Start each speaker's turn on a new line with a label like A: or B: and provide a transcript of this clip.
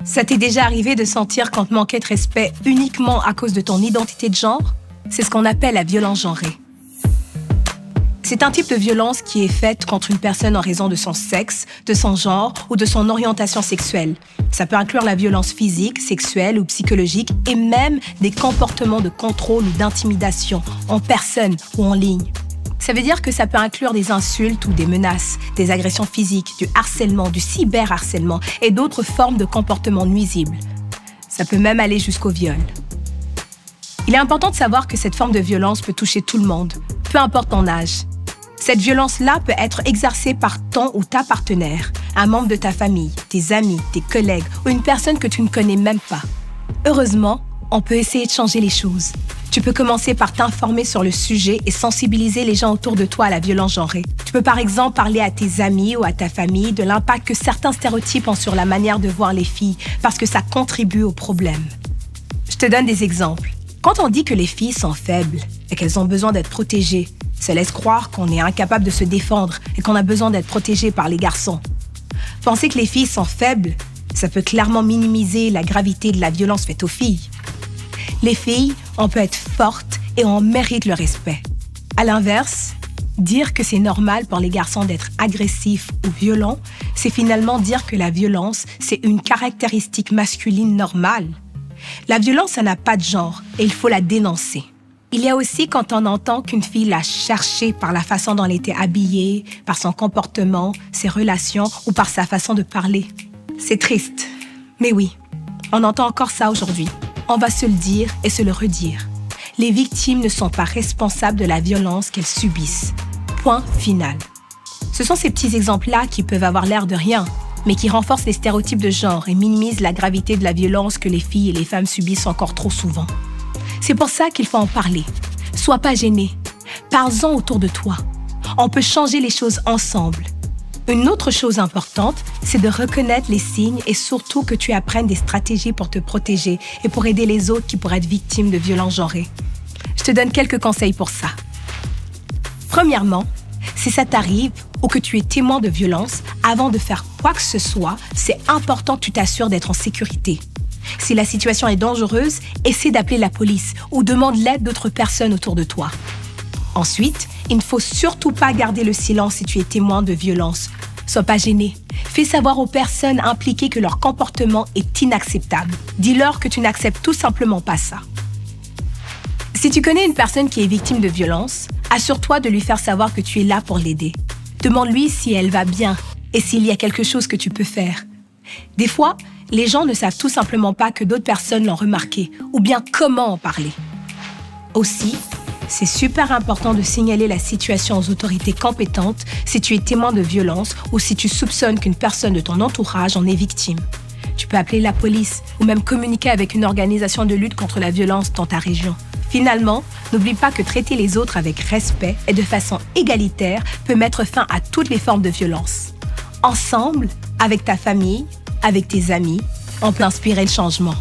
A: Ça t'est déjà arrivé de sentir qu'on te manquait de respect uniquement à cause de ton identité de genre? C'est ce qu'on appelle la violence genrée. C'est un type de violence qui est faite contre une personne en raison de son sexe, de son genre ou de son orientation sexuelle. Ça peut inclure la violence physique, sexuelle ou psychologique et même des comportements de contrôle ou d'intimidation en personne ou en ligne. Ça veut dire que ça peut inclure des insultes ou des menaces, des agressions physiques, du harcèlement, du cyberharcèlement et d'autres formes de comportements nuisibles. Ça peut même aller jusqu'au viol. Il est important de savoir que cette forme de violence peut toucher tout le monde, peu importe ton âge. Cette violence-là peut être exercée par ton ou ta partenaire, un membre de ta famille, tes amis, tes collègues ou une personne que tu ne connais même pas. Heureusement, on peut essayer de changer les choses. Tu peux commencer par t'informer sur le sujet et sensibiliser les gens autour de toi à la violence genrée. Tu peux par exemple parler à tes amis ou à ta famille de l'impact que certains stéréotypes ont sur la manière de voir les filles parce que ça contribue au problème. Je te donne des exemples. Quand on dit que les filles sont faibles et qu'elles ont besoin d'être protégées, ça laisse croire qu'on est incapable de se défendre et qu'on a besoin d'être protégé par les garçons. Penser que les filles sont faibles, ça peut clairement minimiser la gravité de la violence faite aux filles. Les filles, on peut être fortes et on mérite le respect. À l'inverse, dire que c'est normal pour les garçons d'être agressifs ou violents, c'est finalement dire que la violence, c'est une caractéristique masculine normale. La violence, ça n'a pas de genre et il faut la dénoncer. Il y a aussi quand on entend qu'une fille l'a cherché par la façon dont elle était habillée, par son comportement, ses relations ou par sa façon de parler. C'est triste. Mais oui, on entend encore ça aujourd'hui. On va se le dire et se le redire. Les victimes ne sont pas responsables de la violence qu'elles subissent. Point final. Ce sont ces petits exemples-là qui peuvent avoir l'air de rien, mais qui renforcent les stéréotypes de genre et minimisent la gravité de la violence que les filles et les femmes subissent encore trop souvent. C'est pour ça qu'il faut en parler. Sois pas gêné. Parle-en autour de toi. On peut changer les choses ensemble. Une autre chose importante, c'est de reconnaître les signes et surtout que tu apprennes des stratégies pour te protéger et pour aider les autres qui pourraient être victimes de violences genrées. Je te donne quelques conseils pour ça. Premièrement, si ça t'arrive ou que tu es témoin de violence, avant de faire quoi que ce soit, c'est important que tu t'assures d'être en sécurité. Si la situation est dangereuse, essaie d'appeler la police ou demande l'aide d'autres personnes autour de toi. Ensuite, il ne faut surtout pas garder le silence si tu es témoin de violence. Sois pas gêné. Fais savoir aux personnes impliquées que leur comportement est inacceptable. Dis-leur que tu n'acceptes tout simplement pas ça. Si tu connais une personne qui est victime de violence, assure-toi de lui faire savoir que tu es là pour l'aider. Demande-lui si elle va bien et s'il y a quelque chose que tu peux faire. Des fois, les gens ne savent tout simplement pas que d'autres personnes l'ont remarqué ou bien comment en parler. Aussi, c'est super important de signaler la situation aux autorités compétentes si tu es témoin de violence ou si tu soupçonnes qu'une personne de ton entourage en est victime. Tu peux appeler la police ou même communiquer avec une organisation de lutte contre la violence dans ta région. Finalement, n'oublie pas que traiter les autres avec respect et de façon égalitaire peut mettre fin à toutes les formes de violence. Ensemble, avec ta famille, avec tes amis, on peut inspirer le changement.